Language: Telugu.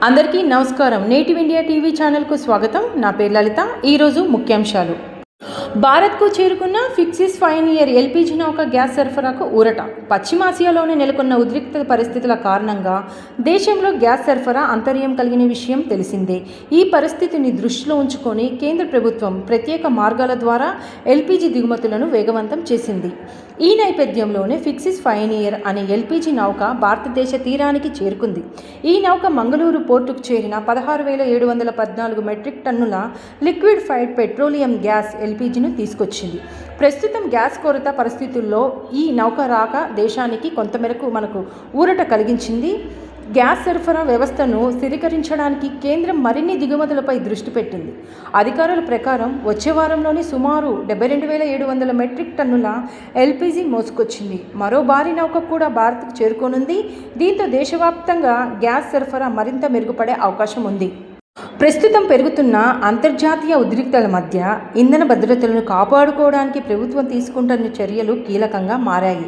అందరికీ నమస్కారం. నేటివ్ ఇండియా టీవీ ఛానల్కు స్వాగతం. నా పేరు లలిత. ఈరోజు ముఖ్యాంశాలు. భారత్కు చేరుకున్న ఫిక్సిస్ పయనియర్ ఎల్పీజీ నౌక గ్యాస్ సరఫరాకు ఊరట. పశ్చిమాసియాలోనే నెలకొన్న ఉద్రిక్త పరిస్థితుల కారణంగా దేశంలో గ్యాస్ సరఫరా అంతర్యం కలిగిన విషయం తెలిసిందే. ఈ పరిస్థితిని దృష్టిలో ఉంచుకొని కేంద్ర ప్రభుత్వం ప్రత్యేక మార్గాల ద్వారా ఎల్పీజీ దిగుమతులను వేగవంతం చేసింది. ఈ నేపథ్యంలోనే ఫిక్సిస్ పయనియర్ అనే ఎల్పీజీ నౌక భారతదేశ తీరానికి చేరుకుంది. ఈ నౌక మంగళూరు పోర్టుకు చేరిన 16,714 మెట్రిక్ టన్నుల లిక్విడ్ పెట్రోలియం గ్యాస్ ఎల్పీజీను తీసుకొచ్చింది. ప్రస్తుతం గ్యాస్ కొరత పరిస్థితుల్లో ఈ నౌక రాక దేశానికి కొంతమేరకు మనకు ఊరట కలిగించింది. గ్యాస్ సరఫరా వ్యవస్థను స్థిరీకరించడానికి కేంద్రం మరిన్ని దిగుమతులపై దృష్టి పెట్టింది. అధికారుల ప్రకారం వచ్చే వారంలోనే సుమారు 72,700 మెట్రిక్ టన్నుల ఎల్పీజీ మోసుకొచ్చింది. మరో భారీ నౌక కూడా భారత్కు చేరుకోనుంది. దీంతో దేశవ్యాప్తంగా గ్యాస్ సరఫరా మరింత మెరుగుపడే అవకాశం ఉంది. ప్రస్తుతం పెరుగుతున్న అంతర్జాతీయ ఉద్రిక్తతల మధ్య ఇంధన భద్రతలను కాపాడుకోవడానికి ప్రభుత్వం తీసుకుంటున్న చర్యలు కీలకంగా మారాయి.